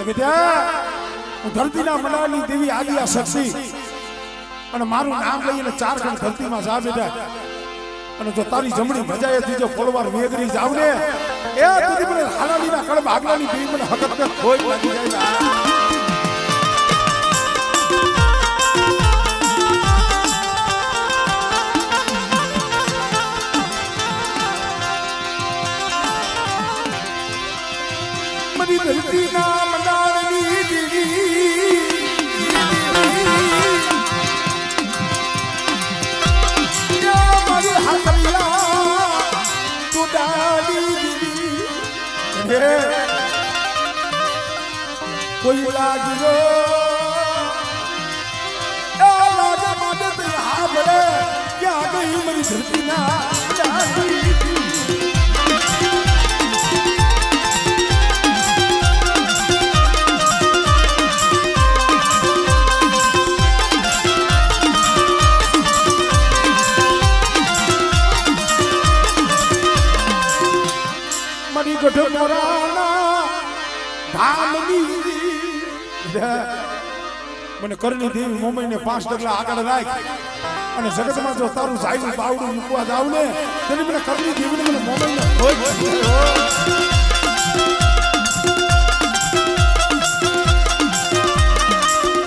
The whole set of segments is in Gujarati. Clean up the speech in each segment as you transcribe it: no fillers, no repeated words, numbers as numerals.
બેટા હું ધરતીના મંડાળની દેવી આદિયા શક્તિ અને મારું નામ લઈને ચાર કણ ધરતીમાં જા બેટા અને જો તારી જમણી ભજાએથી જો ફોલવાર વેગરી જાવ ને એ તુધી મને હાલાડીના કળબ આગલાની દેવી મને હકત ને કોઈ લાગી જાય મરી ધરતીના મંડાળની દેવી મારી હાકલિયા તુડાલી દેવી કોઈ લાગજો એ લાગે મદદ હા ભલે ક્યાં ગઈ મારી ધરતીના મંડાળની મને કરની દેવી મોમઈને 5 ડગલા આગળ રાખ અને જગતમાં જો તારું સાઈનું બાવડું મૂકવા જાવ ને તેની મને કરની દેવીને મને મોમઈને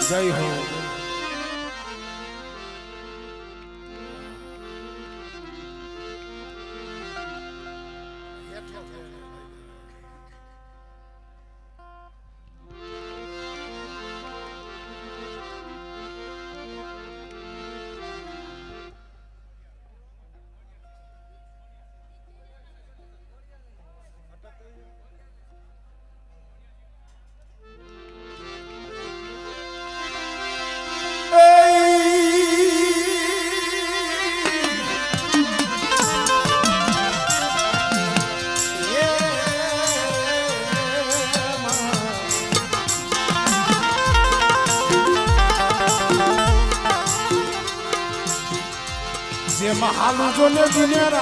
જય હો હાલુ જો ને દિનેરા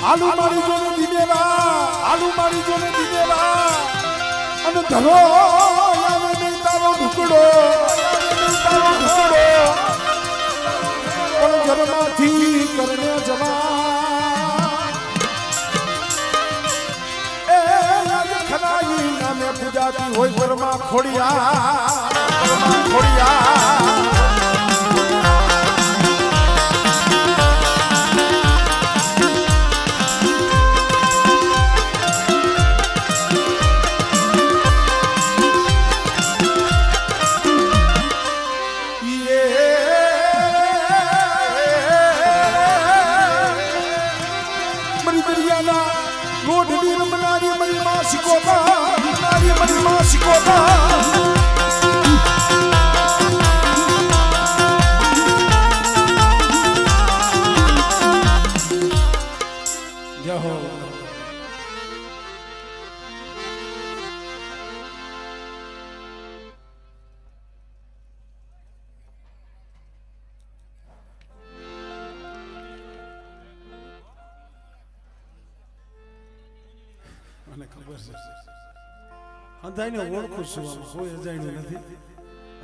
હાલુ મારી જો ને દિનેરા હાલુ મારી જો ને દિનેરા અને ધરો આવે નહીં તારો ઢુકડો પણ ઘરમાંથી કરને જવા એ આજ ખરાઈ નામે પૂજાતી હોય ઘરમાં ખોડિયા મને ખબર છે અંધાઈને ઓળખું છું કોઈ અજાણ્યું નથી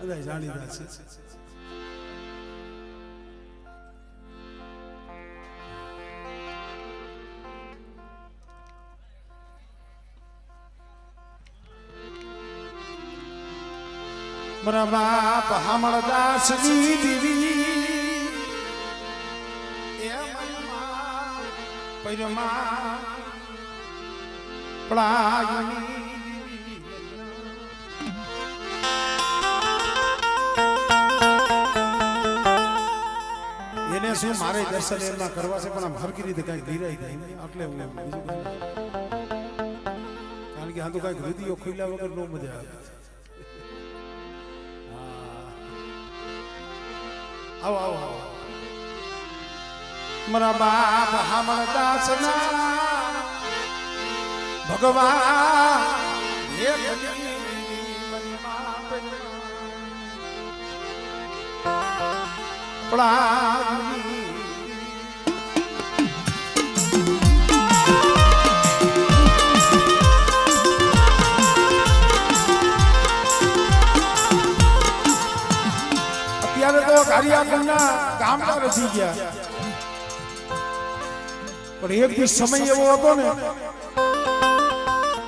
અંધાઈ જાણીતા છે મારા બાપ હામળદાસની દેવી એ મનમાં પૈરમાં એને શું મારે દર્શન એમના કરવા છે પણ આમ હરકી રીતે કઈ ગીરાઈ જાય એટલે હું બીજું કારણ કે આ તો કઈક હૃદયો ખુલ્યા વગર નો મજા આવે આવો આવો આવો મારા બાપ હામળદાસના ભગવાન પડા ખંડના ગામડા રચી ગયા પણ એક દી સમય એવો હતો ને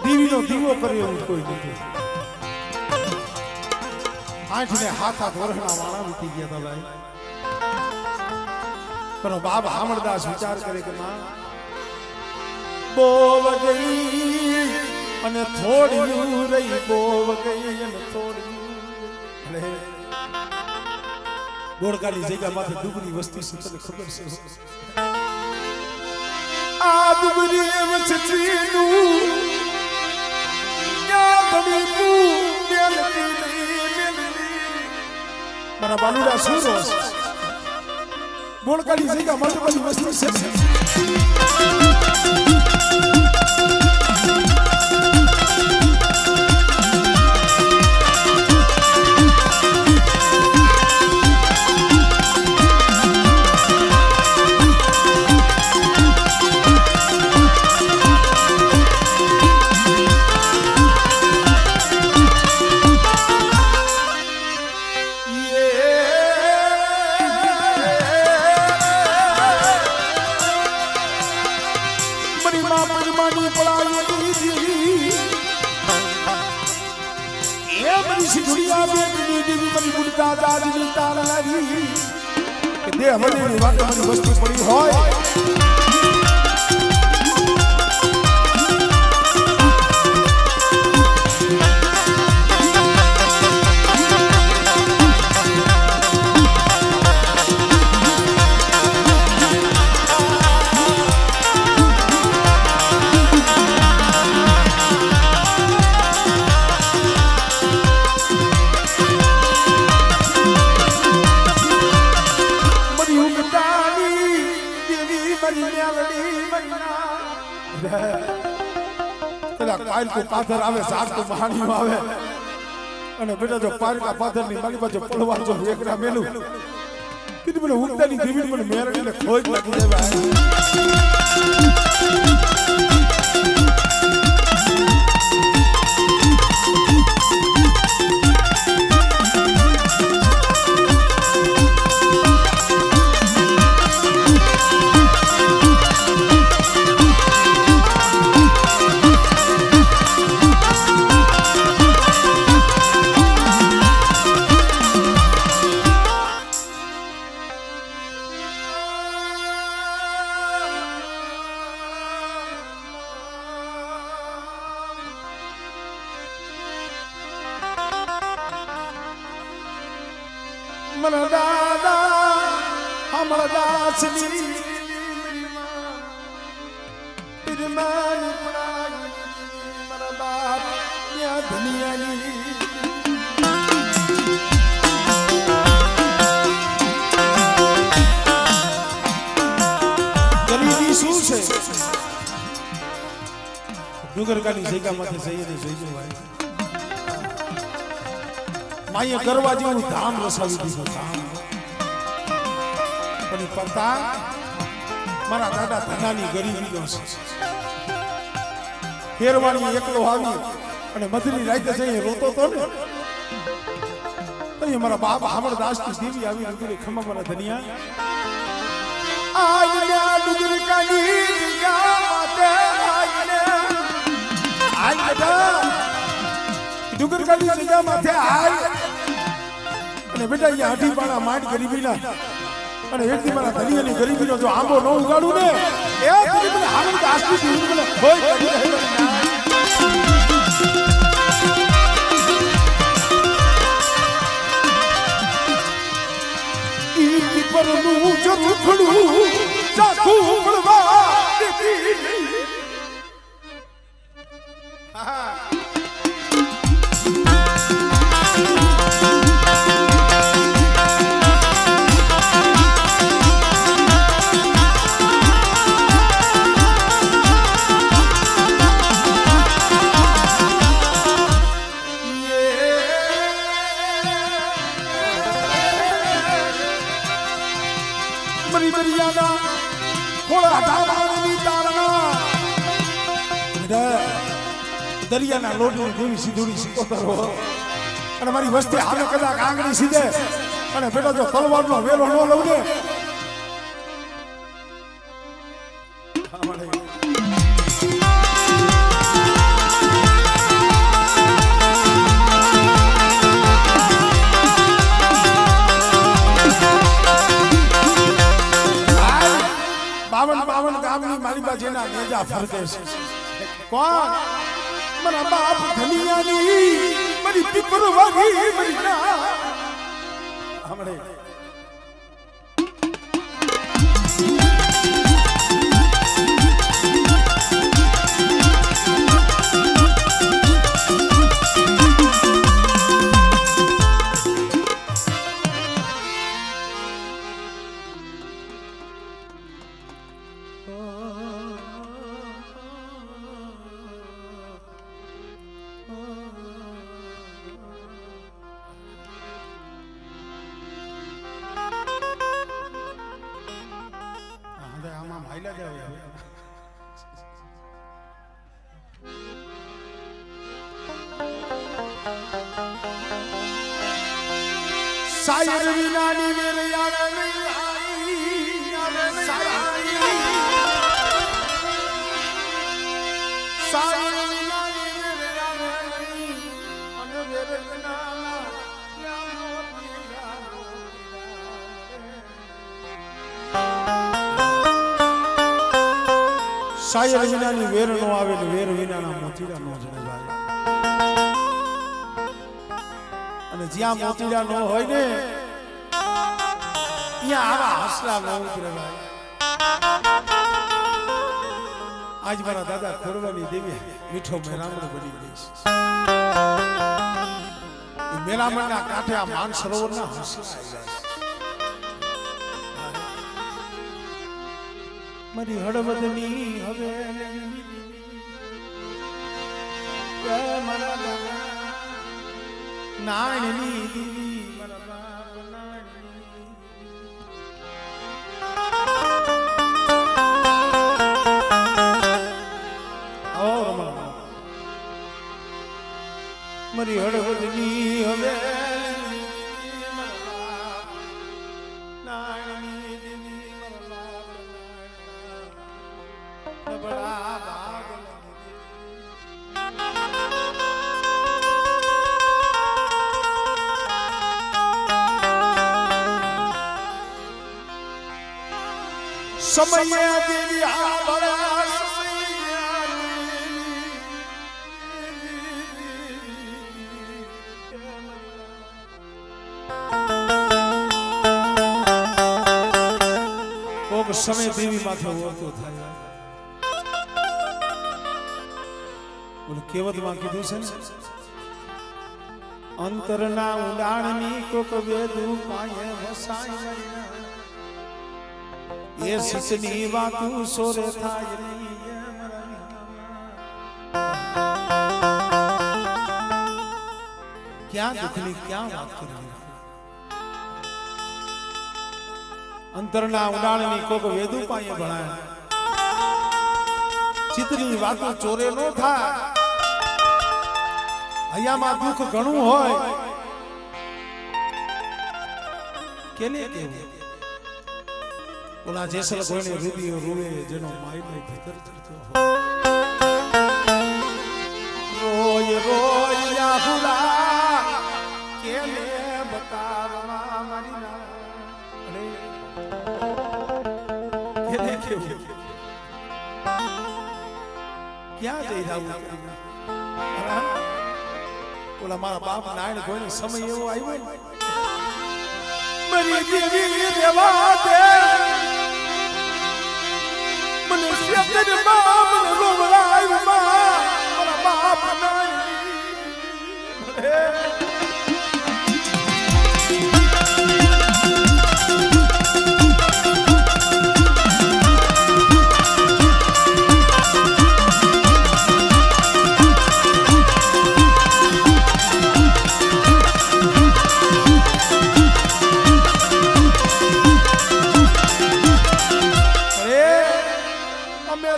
દીવીનો દીવો કરે એવું કોઈ નથી. 8 ને 7 વર્ષના વાળા વીતી ગયા હતા ભાઈ. પણ બાપ હામળદાસ વિચાર કરે કે માં બોવ ગઈ અને થોડી રહી, બોવ ગઈ અને થોડી ગોળકાની જગ્યા માથે ડુબરી વસ્તી છે તને ખબર છે. આ ડુબરી વસ્તીનું મારા બાલુડા શું રોસ ગોળકાની જગ્યા માથે બધી વસ્તી છે. વસ્તુ પડી હોય પાયલ કો પાથર આવે, સાત કો મહાણીઓ આવે અને બેટા જો પાયલ કા પાથર ની મારી બાજુ પડવા જો એકરા મેલું કીધું મને ઉગતાની દેવી મને મેરડીને ખોજ લાગી જાય ભાઈ. મન દાદા અમરદાસની પિરમાન પડાઈ મારા બાપ યા દુનિયાની ગરીબી શું છે. ડુંગરકાની જગ્યામાંથી જઈએ ને જોઈજો ભાઈ માએ કરવા જેવું ધામ રસાવી દીધું ધામ. પણ પડતા મારા દાદા ધનાની ગરીબીનો છે. હેરવાણી એકલો આવી અને મધની રાતે જઈને રોતો તો ને તો મારા બાપ હામળદાસ ની દેવી આવી નગરી ખમા મારા ધનિયા આઈના ડુંગરકાની જગ્યામાં આઈ બેટા ડુંગરકાની જગ્યામાં આઈ અને બેટા અહીંયા આઠીપાણા માટ ગરીબીના અને એકથી મારા ધનિયાની ગરીબીનો જો આંબો ન ઉગાડું ને એ ગરીબીને હામળદાસ ની દેવી મને હોય પરનું જો રૂખડું ચાખું પડવા દેતી. દરિયાના લોટની દેવી સીધુડી સિકોતર અને મારી વસ્તી હાલે કદાચ આંગળી સીધે અને બેટા જો તલવારનો વેલો ન લઉં ને બાવન ગામની મારી બાજુના નેજા ફરકે છે કોણ મારા બાપ ધનિયાની મારી પીપરવારી મારી ના હમણે સાયર વિનાની મેરે યાર નહીં આવી સાયર વિનાની મેરે યાર નહીં અને મેરે વિનાના સાયર વિનાની વેર નો આવે ને વેર વિનાના મોતીડા નો જડે ભાઈ અને જ્યાં મોતીડા ન હોય ને ત્યાં આવા હસલા ન ઉતરે ભાઈ આજ મારા દાદા ખોરવાની દેવી મીઠો મેરામણ બની ગઈ છે એ મેરામણના કાંઠે આ માન સરોવરના હસલા મારી હળવદની હવે મારા દાદા નાણની દીવી મારા બાપ મારી હળવદની હવે નાણની દીવી મારા બાપ બડા ભાગ સમય દેવી આ બડા કોક સમય દેવી માથે ઓરતો થાય બોલ કેવત માં કીધું છે ને અંતરના ઉડાણની કોક વેદુ પાયે વસાય એ શીશની વાતું સોરે થાય ક્યાં દુઃખની ક્યાં વાત કરી અંતરના ઉડાણની કોક વેદુ પાયે ભણાય ચિત્તની વાતો ચોરે નો થાય હૈયામાં દુઃખ ઘણું હોય કેને કેવું ઓલા જેસલ કોઈને રૂપિયો રૂવે જેનો માયનો ભીતર ચડતો રોય રોય યાહુલા કેને બતાવવા મારી ના અરે કેને કેવું ક્યાં જઈ જાવું ઓલા મારા બાપ નાયણ કોઈને સમય એવો આવ્યો મરી દેવી દેવા દે મને શેતર માં મને રોવરાય માં મારા બાપ નાની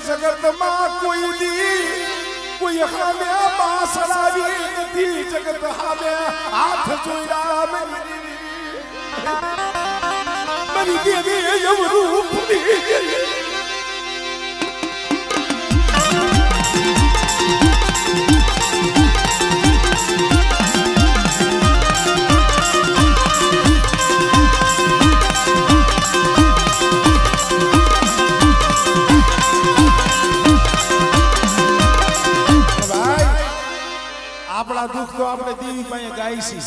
જગત માં કોઈ દી કોઈ હામે બાસરાવી નથી જગત હામે હાથ જોયા મારી દેવી યવરૂપની આપણા દુઃખ તો આપણે દેવી પાસે ગાય છે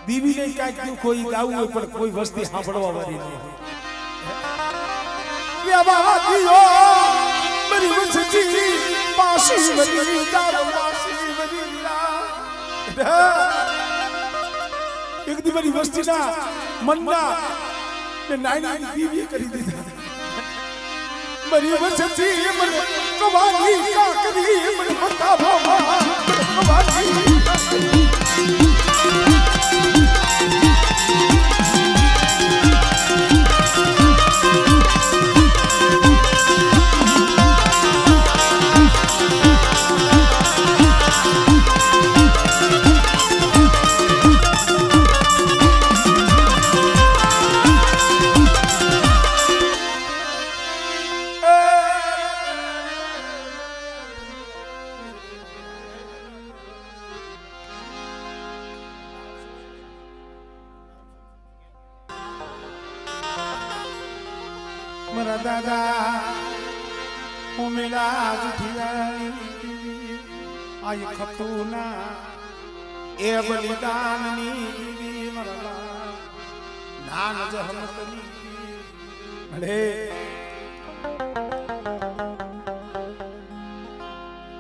દેવીને કાંઈક દુઃખ હોય ગાવું હોય પણ કોઈ વસ્તી સાંભળવા વાળી નહીં એક દી મારી વસ્તીના મનના નાની દેવીએ કરી દીધા મારી વસ્તી મને કવાની કાકરી મને પતા ભાવા કવાની મારા દાદા હું મેળા જુઠિયાની આય ખતુના એ બલિદાનની મારા નાન જહમતની અરે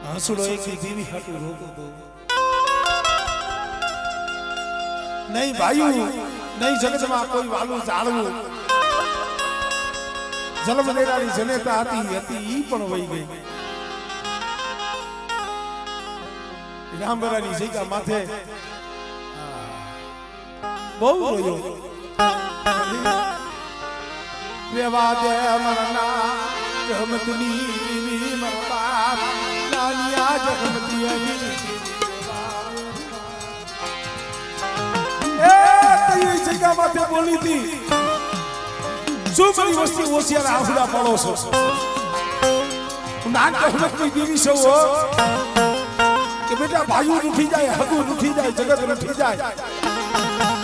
હસડો એક દેવી હાટુ રોતો તો નહીં ભાઈ નહીં જગતમાં કોઈ વાલું જાળવું જન્મ દેનારી જનેતા હતી ઈ પણ વહી ગઈ રામબરાની જગ્યા માથે બહુ રોયો રેવા દે મરના જહમતની દેવી મરતા લાલિયા જહમતી એ તઈ જગ્યા માથે બોલી હતી શું બધી વસ્તુ હોશિયાર આફડા પડો છો નાન જહમતની દેવી છો કે બેટા ભાઈઓ ઉઠી જાય હગું ઉઠી જાય જગત ઉઠી જાય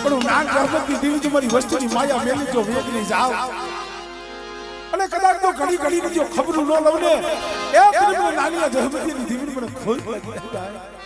પણ નાન જહમતની દેવી તમારી વસ્તુની માયા મેલી જો વેગની જાવ અને કદાચ તો ઘડી ઘડી જો ખબર ન લવ ને એ તમને નાની જહમતની દેવી મને ખોઈ લાગી જાય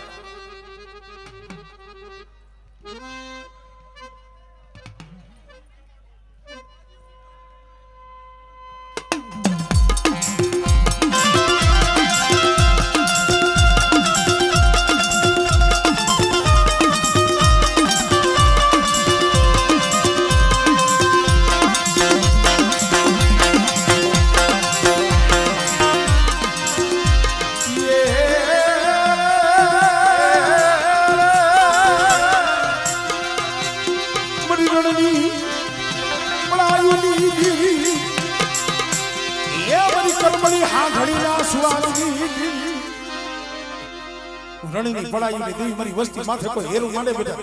રણની પડાઈ દેવી મારી વસ્તી માથે કોઈ હેરું માંડે બેટા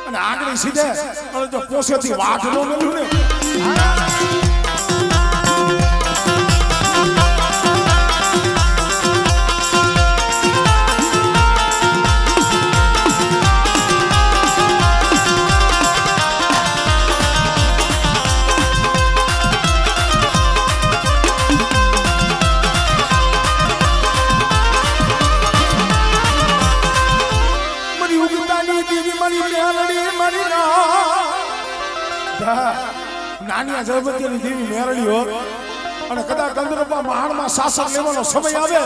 અને આગળ સીધે અને જો પોસેથી વાઘ નો મળ્યું ને નાની જહમતીની દેવી મેરડી હો અને કદાચ ગંધર્વમાં મહાણમાં શાસન લેવાનો સમય આવે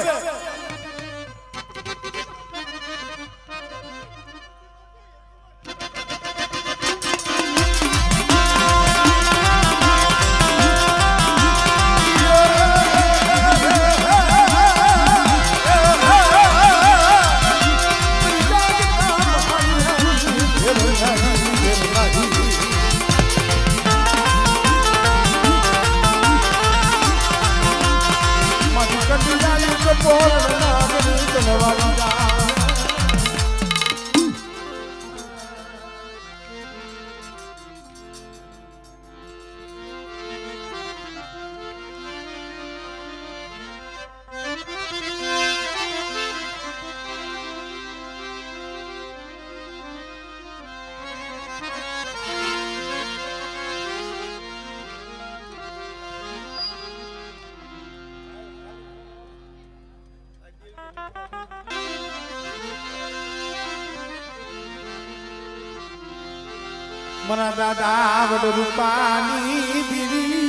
મરા દાદા વડ રૂપાની દીવી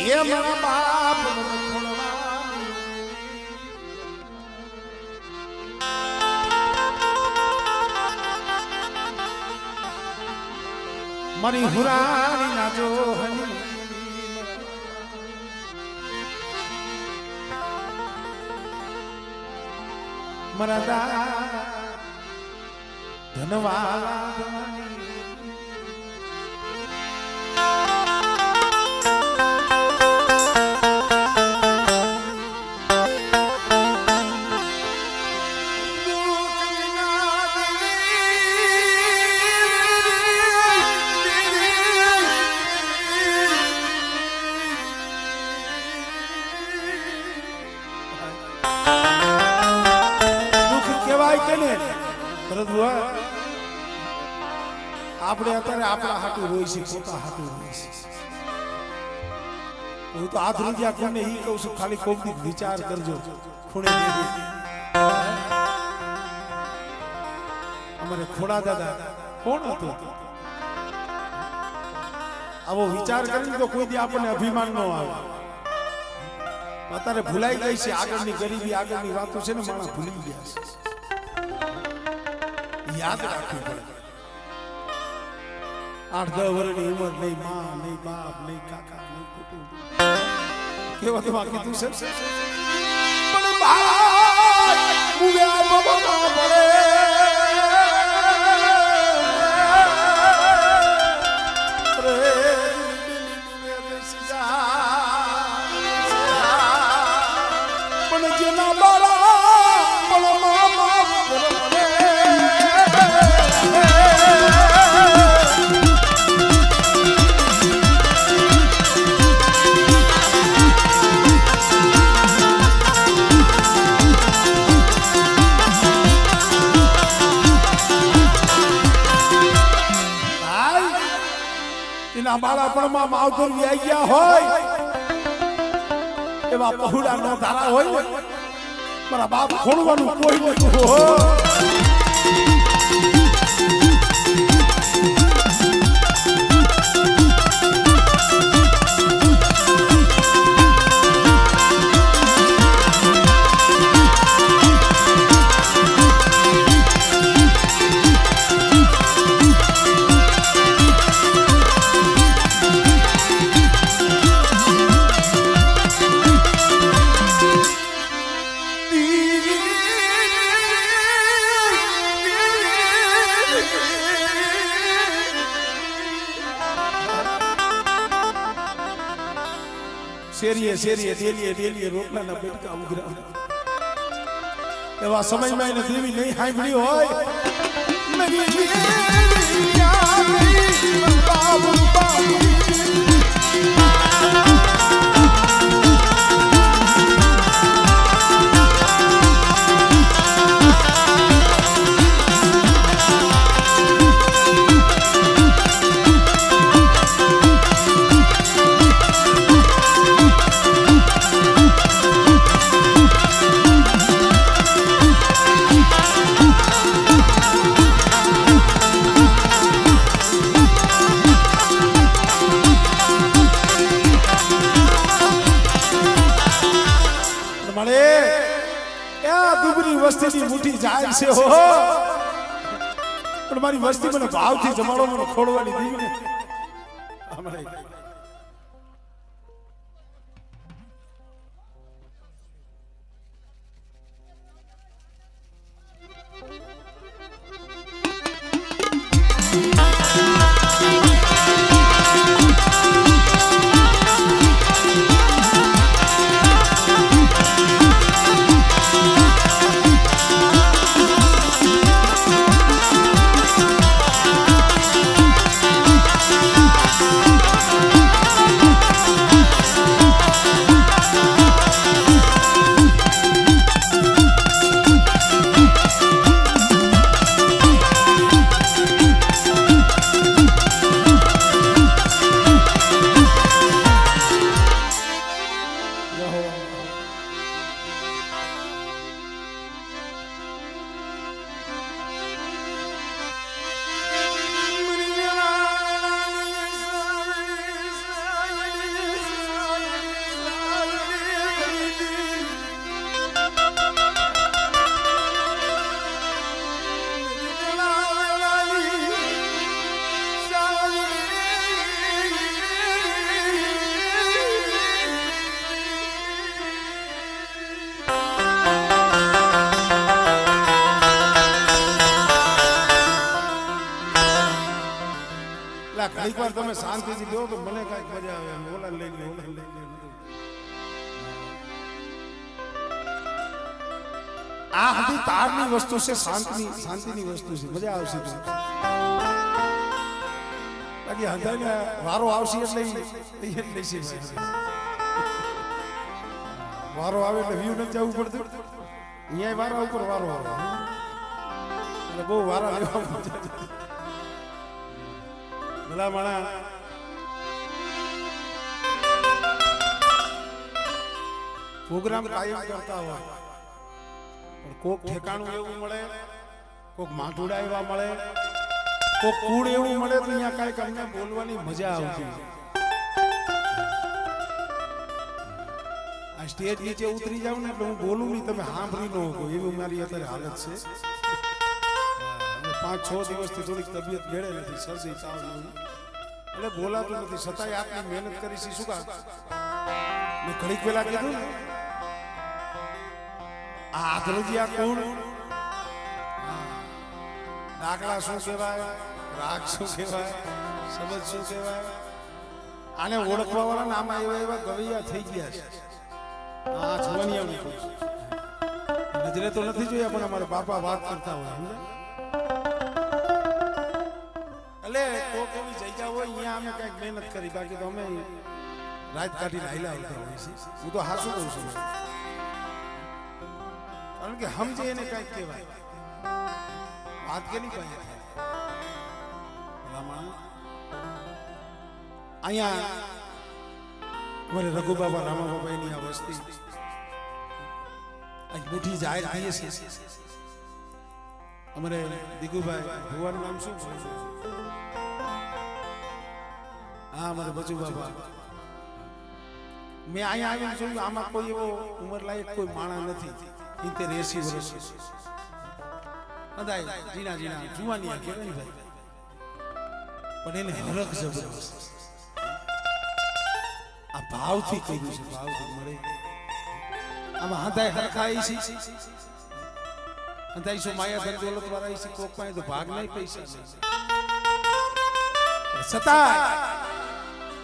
એ મારા બાપ મારી હુરાની ના જોહની મરા ધનવાલા આપણે અત્યારે આપણા હાટું રોઈ છે પોતા હાટું રોઈ છે હું તો હાથ રૂપિયા કોને ઈ કહું છું ખાલી કોક દી વિચાર કરજો ખૂણે અમારે ખોડા દાદા કોણ હતું આવો વિચાર કરીને તો કોઈ દી આપણને અભિમાન ન આવે અત્યારે ભૂલાઈ ગઈ છે આગળની ગરીબી આગળની વાતો છે ને માણસ ભૂલી ગયા છે યાદ રાખવું પડે 8-10 વર્ષની ઉંમર નહીં માં નહીં બાપ નહીં કાકા નહીં કુટુંબ કેવા તો બાકી તું છે પણ ભાઈ મુયા બાબા પડે પણ જેના બાળા પણ મામા બાળાપણમાં માવતર વ્યાઈ ગયા હોય એવા પહોળા નો ધારા હોય મારા બાપ ખોડવાનું કોઈ નતું હોય શેરીએ ડેલીએ રોટલાના બેટકા ઉઘરા એવા સમયમાં એને દેવી નહીં સાંભળી હોય વસ્તીની મુઠ્ઠી જાય છે હો પણ મારી વસ્તી મને ભાવથી જમાડો મને ખોડવાની દીવી ને વાર તમે શાંતિથી દો તો મને કાંઈક મજા આવે ઓલા લઈ લે આ હતી તારની વસ્તુ છે શાંતિની વસ્તુ છે મજા આવશે બાકી હંધાઈને વારો આવશે એટલે વારો આવે એટલે વ્યૂ નથી જવું પડતું અહીંયા વારા ઉપર વારો આવે એટલે બહુ વારા લેવા ભલા માણા પ્રોગ્રામ કાયમ કરતા હોય પણ કોક ઠેકાણું એવું મળે કોક માથુડા એવા મળે કોક કુળ એવું મળે તો અહીંયા કાંઈક અમને બોલવાની મજા આવતી આ સ્ટેજ નીચે ઉતરી જાવ ને એટલે હું બોલું નહીં તમે સાંભળી ન શકો એવી મારી અત્યારે હાલત છે 5-6 દિવસથી થોડીક તબિયત ભેળે નથી શરદી તાવ એટલે બોલાતું નથી છતાંય આપની મહેનત કરી છે શું કા મેં ઘડીક પેલા કીધું ને આ આધરજીયા કોણ દાખલા શું કહેવાય રાગ શું કહેવાય સમજ શું કહેવાય આને ઓળખવા વાળા નામ એવા ગવૈયા થઈ ગયા છે આ જવાનિયાની નજરે તો નથી જોયા પણ અમારા બાપા વાત કરતા હોય એટલે કોક એવી જગ્યા હોય અહીંયા અમે કઈક મહેનત કરી બાકી તો અમે રાત કાઢીને હાલ્યા આવતા હોય છે હું તો હાસું કહું છું કારણ કે સમજે એને કઈક કહેવાય વાત કે નહીં પાય અહીંયા અમારે રઘુબાબા રામાબાબાની આ વસ્તી આજ મોટી જાહેર થઈ છે અમારે દિગુભાઈ ભુવાનું નામ શું છે હા અમારે બચુ બાબા મેં અહીંયા આવીને જોયું આમાં કોઈ એવો ઉંમર લાયક કોઈ માણા નથી 70-80 વર્ષ બધા જીના જુવાની કહેવાય ભાઈ પણ એને હરખ જબરદસ્ત આ ભાવથી કહ્યું છે ભાવથી મળે આમાં હંધાય હરખાઈ છે હંધાઈ શું માયા ધન દોલત વાળા છે કોક પાસે તો ભાગ નહીં પૈસા છતાં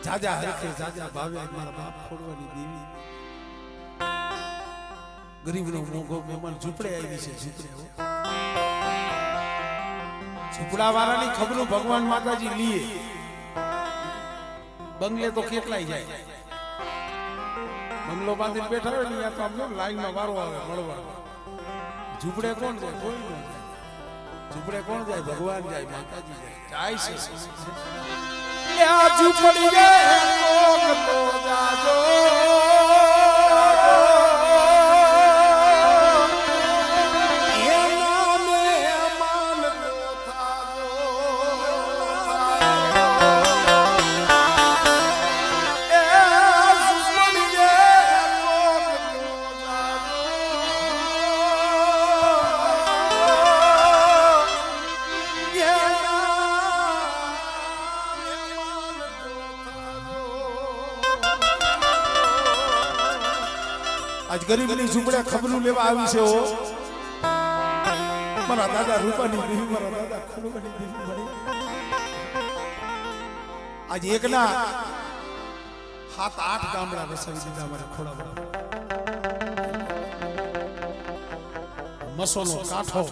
જાજા હરખે જાજા ભાવે મારા બાપ ખોડવાની દેવી ગરીબનો મોગો મહેમાન ઝૂંપડે આવી છે ઝૂંપડા વાળાની ખબરો ભગવાન માતાજી લીએ બંગલે તો કેટલાય જાય બંગલો બાંધીને બેઠા હોય ને ત્યાં તો આમ લાઈનમાં વારો આવે મળવા ઝૂંપડે કોણ જાય કોઈ ન જાય ઝૂંપડે કોણ જાય ભગવાન જાય માતાજી જાય છે ઝૂંપડી તો જાજો આજ ગરીબની ઝૂંપડે ખબરું લેવા આવી છે ઓ મારા દાદા રૂપાની દેવી મારા દાદા ખોડવાની દેવી મળી આજ એકના 7-8 ગામડા વસાવી દીધા મારે ખોડા મસોનો કાંઠો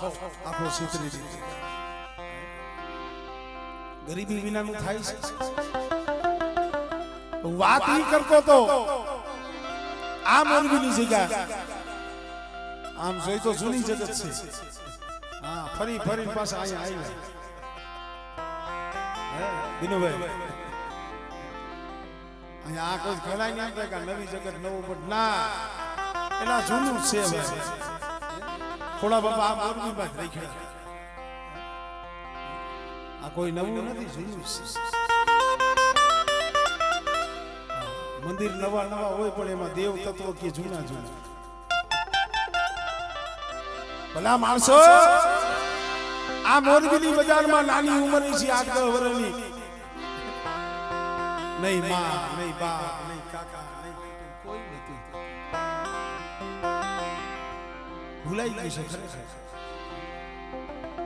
આપણો સીતરી દીધી ગરીબી વિનાનું થાય છે વાત ઈ કરતો તો આ મોરબીની જગ્યા આમ જોઈ તો જૂની જગત છે હા ફરી પાછા અહીંયા આવ્યા દિનુભાઈ અહીંયા આ કોઈ ઘણા નહીં કે નવી જગત નવું પણ ના એના જૂનું છે ભાઈ થોડા બાપા આ મોરબીમાં જ રાખ્યા આ કોઈ નવું નથી જૂનું છે મંદિર નવા હોય પણ એમાં દેવ તત્વો કે જૂના ભલા માણસો આ મોરબીની બજારમાં નાની ઉંમરની છે 8-10 વર્ષની નહીં માં નહીં બાપ નહીં કાકા નહીં કોઈ નથી ભૂલાઈ ગયું છે ખરેખર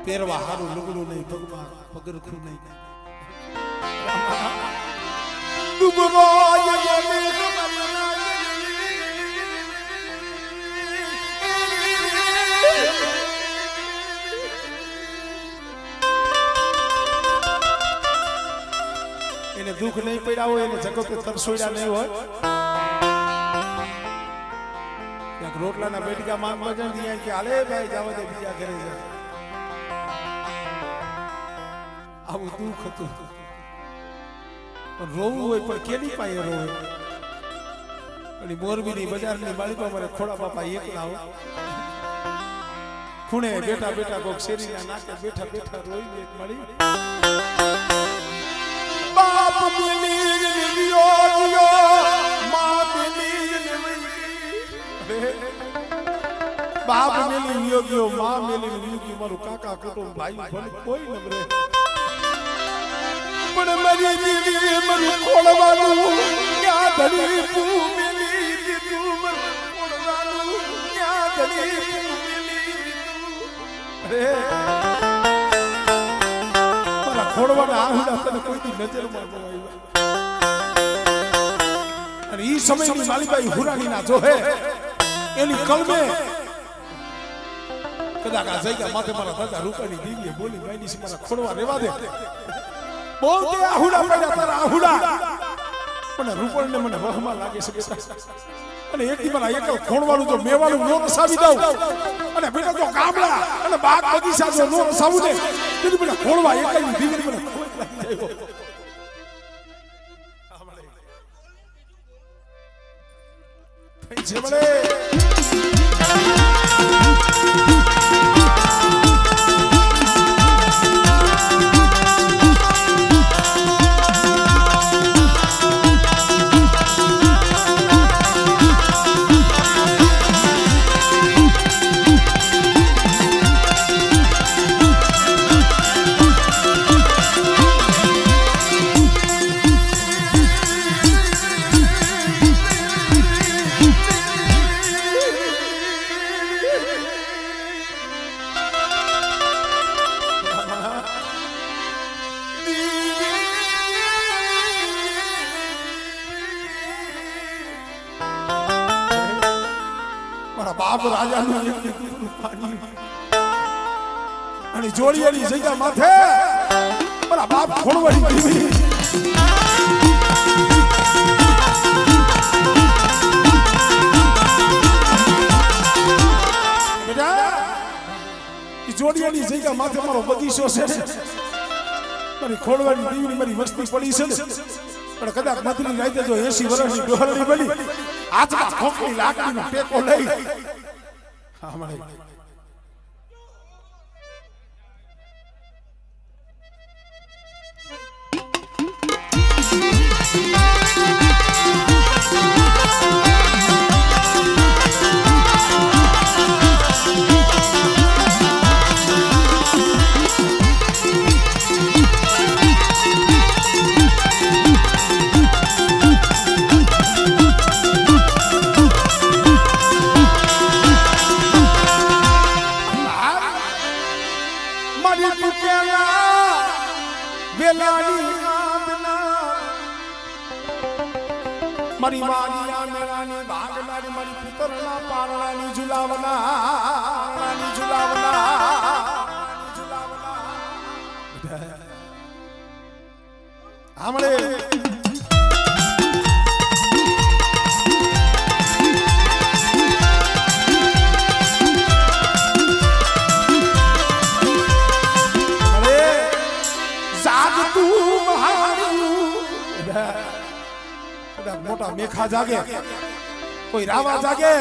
પહેરવા હારું લુગડું નહીં પગમાં પગરખું નહીં ડુબરો એને દુઃખ નહીં પડ્યા હોય એને જગતે તરસોડ્યા નહીં હોય ક્યાંક રોટલાના બેટકા માંગવા જાય ત્યાં કે હાલે ભાઈ જવા દે બીજા ઘરે જાય આવું દુઃખ હતું પણ રોવું હોય પણ કેની પાસે રોવે અને મોરબીની બજારની માલિકો મારે ખોડા બાપા એકલા હોય ખૂણે બેઠા બેઠા કોક શેરીના નાકે બેઠા બેઠા રોઈ એક મળી બાપ મિલી લીયો દિયો માં મિલી બાપ મિલી લીયો દિયો માં મિલી લીયો દિયો મારું કાકા કુટુંબ ભાઈ ભલે કોઈ ન રે પણ મારી દીવી મારું ખોળવાનું ક્યાં ધડી તું મિલી દીધું મારું ખોળવાનું ક્યાં ધડી તું મિલી દીધું રે ખોડવાના આહુડા તને કોઈની નજરમાં ન આવ્યા અને ઈ સમયની માલીબાઈ હુરાણીના જોહે એની કલમે કદાચ આ જગ્યા માથે મારા દાદા રૂપાની દીવીએ બોલી માયની મારા ખોડવા રેવા દે બોલતે આહુડા પડ્યા તારા આહુડા પણ રૂપણને મને વહમાં લાગે છે બેટા અને એક દી મારા એકલ ખોડવાનું જો મેવાળું નો રસાવી દઉં અને બેટા જો ગામડા અને બાગ બગીચા જો નો રસાવું દે તેથી બેટા ખોડવા એકલની દીકરી મને ખોડ લાગી જાય થઈ છે બળે બાપ રાજાનું પાણી અને જોડિયાની જગ્યા માથે મારા બાપ ખોડવાડી દીવી બેટા ઈ જોડિયાની જગ્યા માથે મારો બગીચો છે મારી ખોડવાડી દીવીની મારી વસ્તી પડી છે પણ કદાચ મતની રાતે જો 80 વર્ષની ડોહરડી બની હાથમાં ખોખી લાકડીનો ટેકો લઈ હા મળે મારી માગિયા મેળાની ભાગનારી મારી પિતરના પારણાની ઝુલાવના આમળે મોટા મેખા જાગે કોઈ રાવા જાગે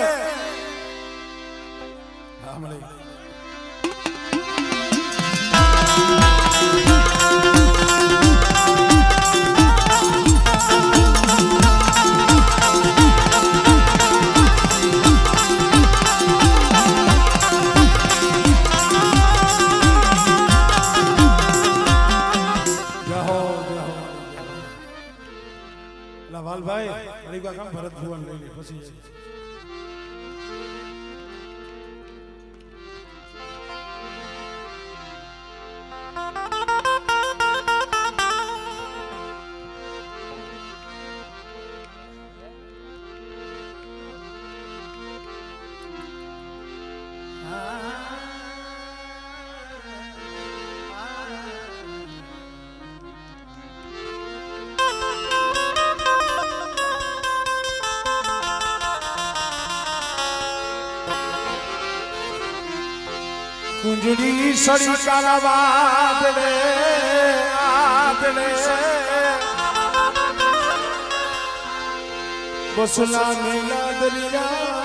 ભાઈ હરિકા કામ ભરત ભુવન લઈ લે પછી કુંજડી સડી કાલા વાદળે આદળે બસલા મેલા દરિયા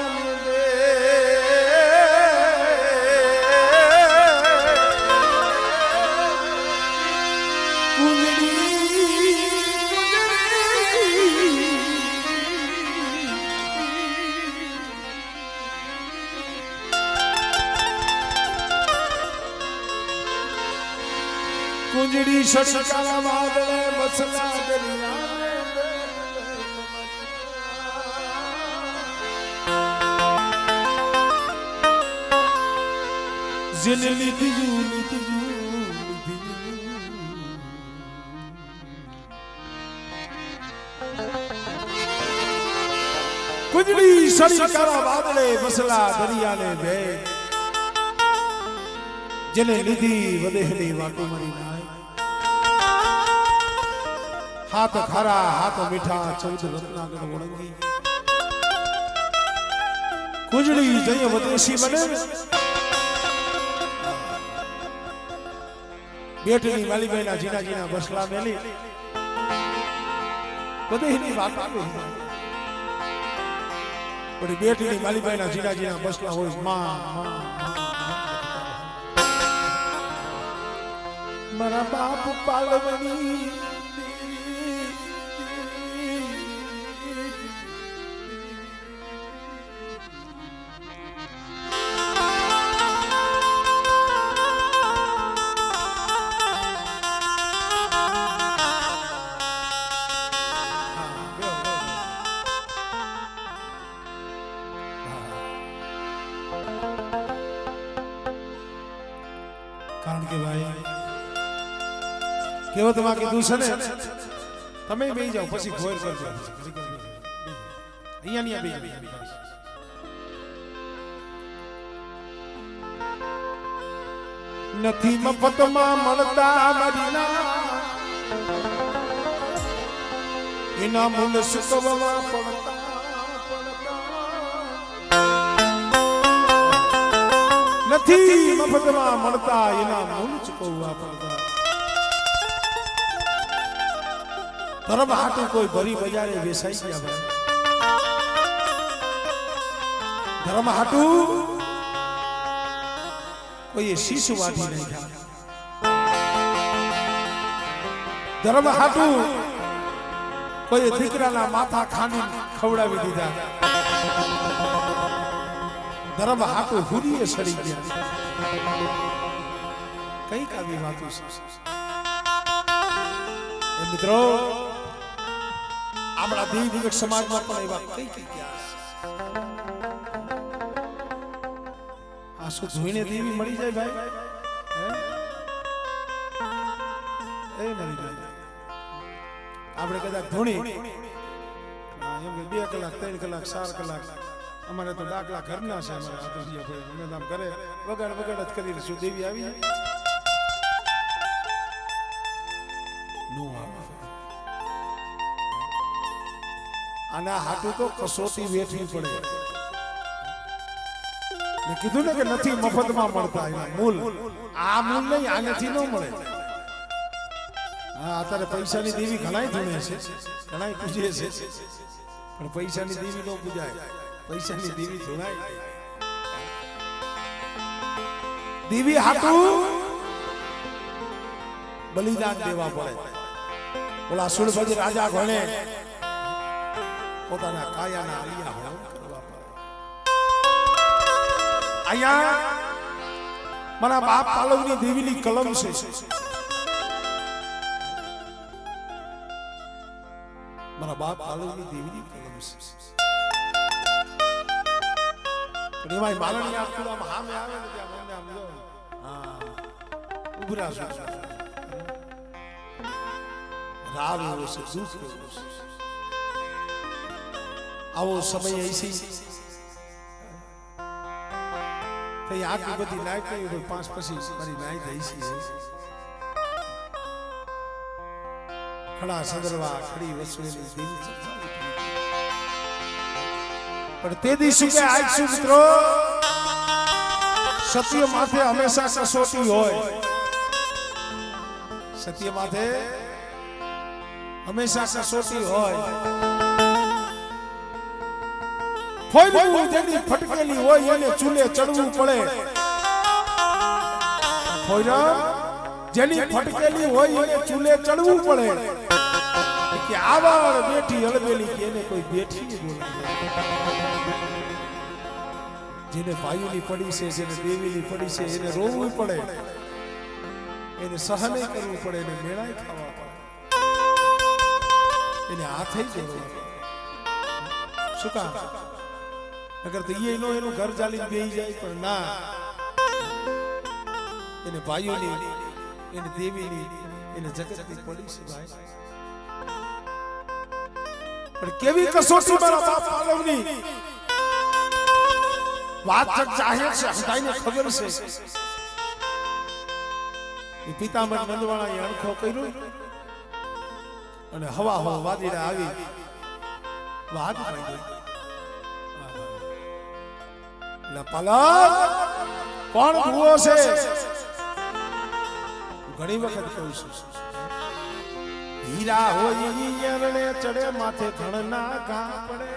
કુંજડી સડી કાલા વાદળે બસલા દરિયા જેને લીધું કુંજડી સડી કાલા વાદળે બસલા દરિયાને બે જેને લીધી વધેલી વાટો મારી નાય હાથ ખારા હાથ મીઠા 14 રત્નાગર વળંગી કુંજડી જય વદેશી બને બેટની વાલીબાઈના જીના જીના બસલા મેલી વધેલી વાત આવે પણ બેટની વાલીબાઈના જીના જીના બસલા હોય માં મારા બાપ પાલવની કારણ કે ભાઈ કેવત માં કીધું છે ને તમે બેહી જાઓ પછી ઘોર કરજો અહીંયા ની બેહી નથી મફતમાં મળતા મદીના એના મૂળ સુકવવા પડતા નથી મફતમાં મળતા એના મૂળ ચૂકવવા પડતા ધર્મ હાટું કોઈ ભરી બજારે વેસાઈ ગયા ભાઈ ધર્મ હાટું કોઈ શીશ વાટી નહીં ધર્મ હાટું કોઈ દીકરાના માથા ખાંડી ખવડાવી દીધા ધર્મ હાટું હુરીએ સડી ગયા કઈક આવી વાતો છે મિત્રો આપણા દેવ વિવેક સમાજમાં પણ એવા કઈ કઈ ગયા આ શું જોઈને દેવી મળી જાય ભાઈ એ મળી જાય આપણે કદાચ ધોણી એમ કે 2 કલાક 3 કલાક 4 કલાક અમારે તો ડાકલા ઘરના છે અમારે આદર્શીય ભાઈ અમે નામ કરે વગાડ વગાડ જ કરી શું દેવી આવી જાય નો આવે આના હાટું તો કસોટી વેઠવી પડે મેં કીધું ને કે નથી મફતમાં મળતા એના મૂલ આ મૂલ નહીં આનેથી ન મળે હા અત્યારે પૈસાની દેવી ઘણાય ધૂણે છે ઘણાય પૂજે છે પણ પૈસાની દેવી ન પૂજાય પૈસાની દેવી ધૂણાય દેવી હાટું બલિદાન દેવા પડે બોલા સુરભજ રાજા ઘણે પોતાના કાયાના આલિયા હવન કરવા પડે અહીંયા મારા બાપ પાલવની દેવીની કલમ છે મારા બાપ પાલવની દેવીની કલમ છે પણ એમાં માલણી આપતું આમ સામે આવે ને ત્યાં મને આમ જો હા ઉભરા છે રાવ એવો છે દુઃખ એવો છે આવો સમય ऐसी તે આટલી બધી નાઈટ નહીં હોય 5 પછી મારી નાઈટ ऐसी છે ખડા સદરવા ખડી વસવેલી દિલ પણ તે દી શું કે આજ શું મિત્રો સત્ય માથે હંમેશા કસોટી હોય. સત્ય માથે હંમેશા કસોટી હોય. ફોઈલું જેની ફટકેલી હોય એને ચૂલે ચડવું પડે. ફોઈરા જેની ફટકેલી હોય એને ચૂલે ચડવું પડે. કે આવા બેઠી હળબેલી કે એને કોઈ બેઠી બોલાવે. જેને ભાઈઓની પડી છે, જેને દેવીની પડી છે, એને રોવું પડે, એને સહન કરવું પડે, એને મેળાય ખાવા પડે, એને હાથે જોડવા પડે. શું કામ? અગર તો એનો એનું ઘર ચાલીને બેહી જાય, પણ ના, એને ભાઈઓની, એને દેવીની, એને જગતની પડી છે ભાઈ. પણ કેવી કસોટી મારા બાપ પાલવની વાત જાહેર છે, બધાને ખબર છે. એ પિતામહ નંદવાળાએ અણખો કર્યો અને હવા હવા વાદીડા આવી વાત માંડી. પાલવ કોણ ભૂવો છે? ઘણી વખત કહું છું, હીરા હોય યરણે ચડે માથે ધણના ઘા પડે.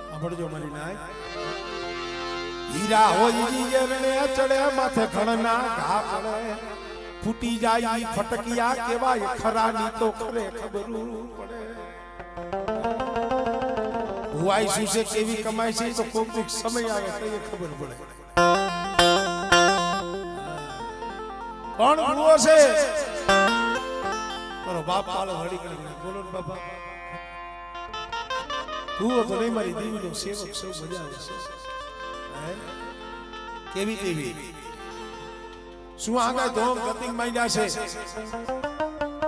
સાંભળજો મારી નાય. હીરા હોય યરણે ચડે માથે ધણના ઘા પડે. ફૂટી જાય ફટકિયા કેવાય ખરાની તો ખરે ખબર પડે. ભુવાઈ શું છે, કેવી કમાય છે, તો કોક સમય આવે તો ખબર પડે. કોણ ભૂવો છે? મારો બાપ પાલો હળી કરી બોલો ને બાપા. ભૂવો તો નહીં, મારી દેવીનો સેવક સૌ મજા આવે છે. કેવી દેવી? શું આગળ ધોમ ગતિંગ માંડ્યા છે?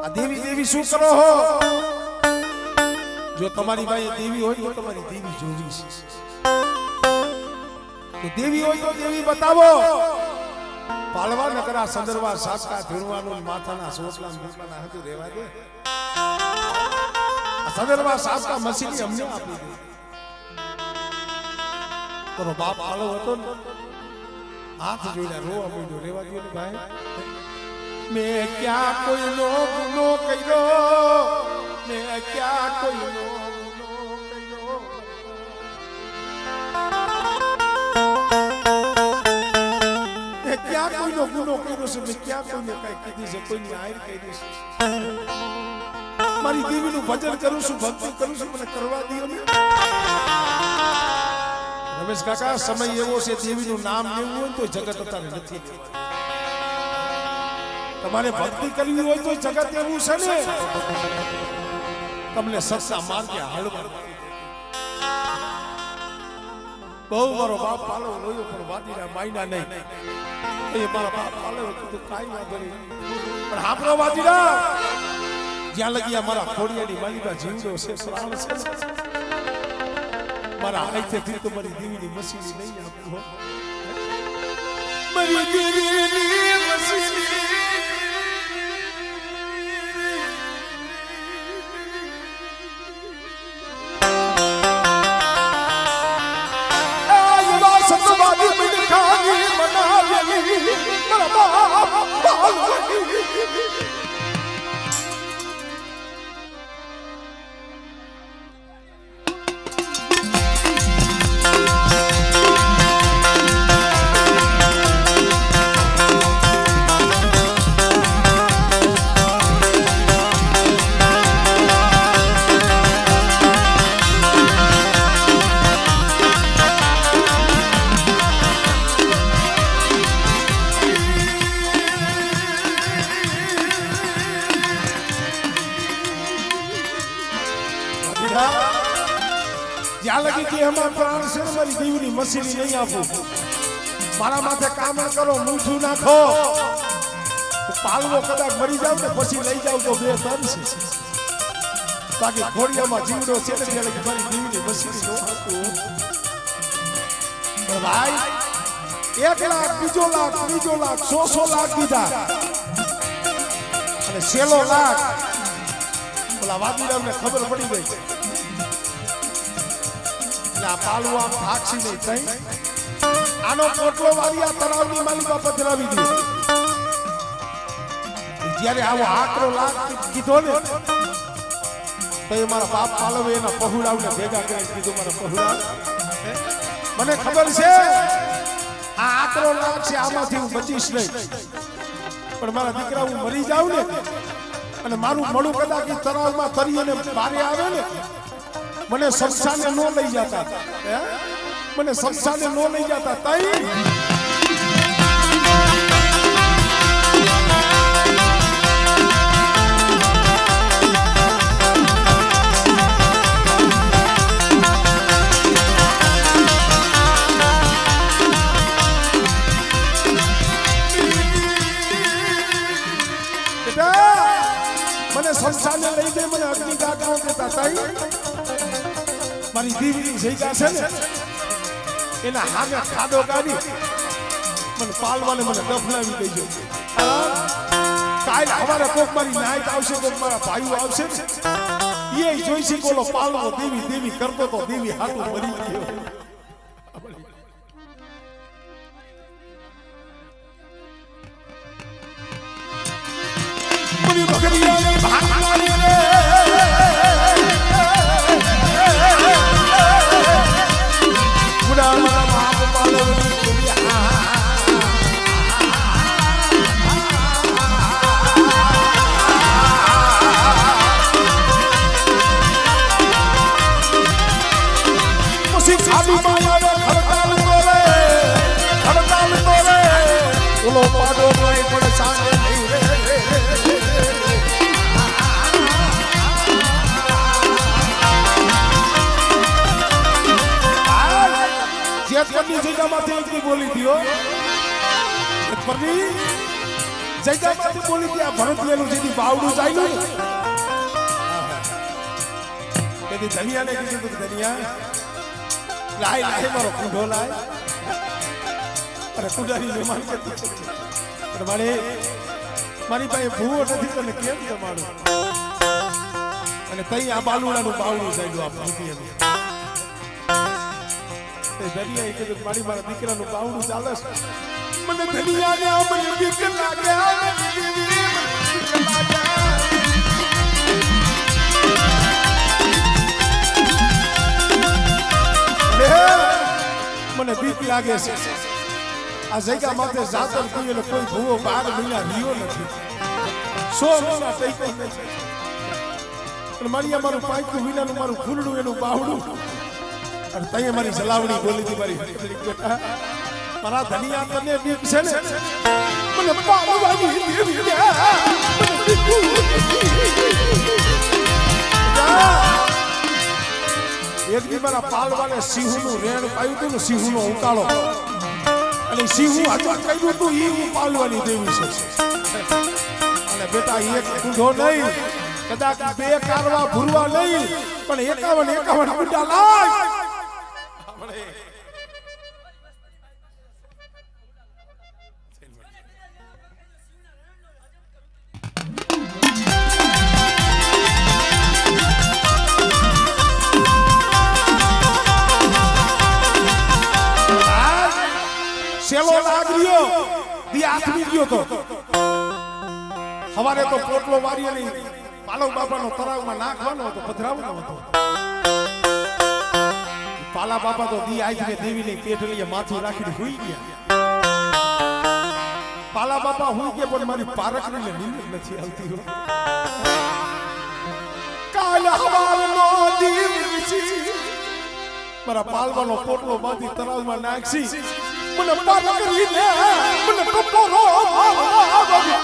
આ દેવી દેવી શું કરો હો? જો તમારી પાસે દેવી હોય તો તમારી દેવી જોવી છે. તો દેવી હોય તો દેવી બતાવો. પાલવા નકરા સંદર્ભા સાસકા ધીરવાનું માથાના સોસલા મૂકવાના હતું રહેવા દે. સંદર્ભા સાસકા મસીની અમને આપી દે. તારો બાપ પાલવ હતો ને, હાથ જોઈને રોવા માંડ્યો. રહેવા દે ને ભાઈ. મેં ક્યાં કોઈનો ગુનો કર્યો? મેં ક્યાં કોઈનો ગુનો કર્યો? ક્યાં કોઈનો ગુનો કર્યો છે? મેં ક્યાં કોઈને કઈ કીધી છે? કોઈની આયર કરી છે? મારી દેવીનું ભજન કરું છું, ભક્તિ કરું છું, મને કરવા દો ને. રમેશ કાકા, સમય એવો છે, દેવીનું નામ લેવું હોય તો જગત અત્યારે નથી. તમારે ભક્તિ કરવી હોય તો જગત એવું છે ને, તમને સસ્તા માર્ગે હાલવા. બહુ મારો બાપ પાલો રોયો પણ વાદીના માયના નહીં. એ મારા બાપ પાલો કીધું કાઈ વાંધો નહીં, પણ આપણો વાદીના જ્યાં લગી મારા ખોડિયાની માલીમાં જીવડો છે, પ્રાણ છે, મારા હાથેથી તો મારી દેવીની મસીની નહીં આપું હો. મારી દેવીની મસીની જ્યાં લગી કે અમાર પ્રાણ છે, મારી દેવીની મસીની નહીં આપું. મારા માથે કામ કરો, મૂઠું નાખો. પાલવો કદાચ મરી જાવ ને પછી લઈ જાવ તો બે તન છે. બાકી ઘોડિયામાં જીવડો છે ને ત્યાં લગી મારી દેવીની મસીની નો આપું. ભાઈ 1 લાખ, બીજો લાખ, ત્રીજો લાખ, 100 લાખ દીધા અને છેલ્લો લાખ ઓલા વાદીરામને ખબર પડી ગઈ. પાલવા થાકસી નહીં થઈ આનો પોટલો વાળી આ તળાવની માલિકા પધરાવી દીધો. જ્યારે આવો આકરો લાગ કીધો ને તો એ મારા બાપ પાલવે એના પહુડાવને ભેગા કરીને કીધું મારા પહુડાવ મને ખબર છે આ આકરો લાગ છે આમાંથી હું બચીશ નહીં પણ મારા દીકરા હું મરી જાઉં ને અને મારું મળું કદાચ તળાવમાં તરી અને બારે આવે ને મને સંસ્થાને ન લઈ જતા મને સંસ્થાને ન લઈ જતા તઈ મને સંસ્થાને લઈ ગઈ મને અગ્નિ ગાગા દેતા તઈ મારી દીવની જગ્યા છે ને એના હામે ખાડો કાઢી મને પાલવાને મને દફનાવી દેજો. કાલ અમારે કોક મારી નાઈટ આવશે કોક મારા ભાઈઓ આવશે ને એ જોઈશે બોલો પાલવો દેવી દેવી કરતો તો દેવી હાથું મરી ગયો. મરી બકરીયાને ભાગવાની રે મારા બાપ પાલવની પછી ખાલી માયાને ખડતાલ તોરે ઓલો પાડો નહીં પણ સાંજે નહીં રે જેતપરની જગ્યામાંથી એક બોલી દીયો જેતપરની જગ્યામાંથી બોલી દી આ ભરતલેનું જેથી બાવડું ચાલ્યું ને તેથી ધનિયાને કીધું કે ધનિયા લાય લાય મારો કુંડો લાય અરે કુંડાની મહેમાન કરતી પણ મારી પાસે ભૂવો નથી તને કેમ જમાડું અને તઈ આ બાલુડાનું બાવડું ચાલ્યું આ ભરતીનું ધનિયા કીધું મારી મારા દીકરાનું બાવડું ચાલે છે મને ધનિયાને આ મને બીક લાગે મને બીક લાગે છે આ જગ્યા માથે જાતર કોઈ એટલે કોઈ ભૂવો 12 મહિના રહ્યો નથી 100 મહિના તૈકો નથી પણ મારી મારું પાંચું વિનાનું મારું ફૂલડું એનું બાવડું અને તઈએ મારી જલાવણી બોલી હતી મારી બેટા મારા ધનિયા તને બીક છે ને મને પાલવાની દેવી એક દી મારા પાલવાને સિંહનું રેણ પાયું હતું ને સિંહનો ઉકાળો અને સિંહ હાથમાં કર્યું હતું એ હું પાલવાની દેવી છે અને બેટા એક કુંડો નહીં કદાચ 2 કારવા ભૂરવા નહીં પણ 51 કુંડા લાય સેલો લાગરીયો દી આખરી ગયો તો હવારે તો પોટલો વારી અને પાલવ બાપાનો તળાવમાં નાખવાનો હતો પધરાવવાનો હતો પાલા બાપા તો દી આઈ દેવીની પેટલીએ માથું રાખીને હુઈ ગયા પાલા બાપા હુઈ ગયા પણ મારી પારકરીને નીંદ નથી આવતી હો કાલ હવારનો દિવસી મારા પાલવાનો પોટલો બાંધી તળાવમાં નાખી મને પારકરીને મને ટપોરો આપણે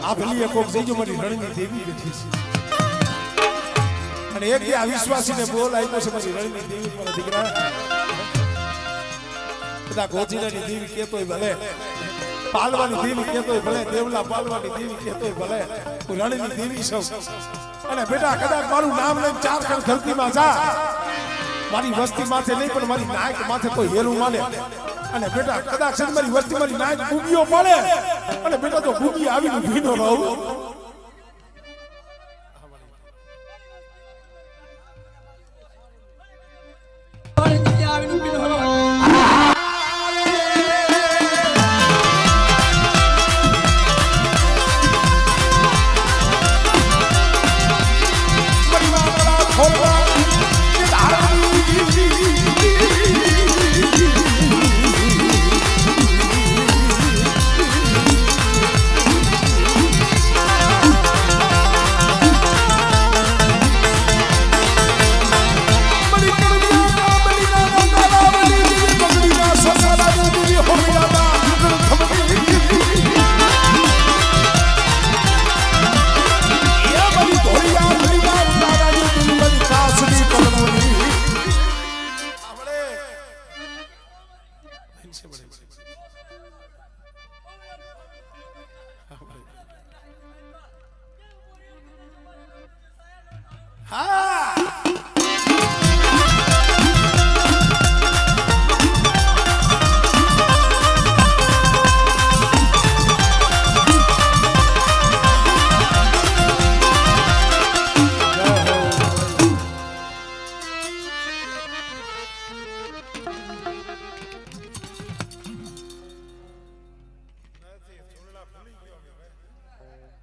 આ ભલી કોક જઈજો મારી રણની દેવી બેઠી છે અને એક આ વિશ્વાસીને બોલ આપ્યો છે મારી રણની દેવી મારા દીકરા બધા ગોજીનાની દેવી કહેતોય ભલે પાલવાની દેવી કહેતોય ભલે દેવલા પાલવાની દેવી કહેતોય ભલે હું રણની દેવી છું અને બેટા કદાચ મારું નામ લઈને ચાર ખણ ધરતીમાં જા મારી વસ્તી માથે નહીં પણ મારી નાયક માથે કોઈ હેરું માને અને બેટા કદાચ મારી વસ્તી મારી નાયક ભૂગીઓ પડે અને બેટા તો ભૂગી આવીને ભીનો રહું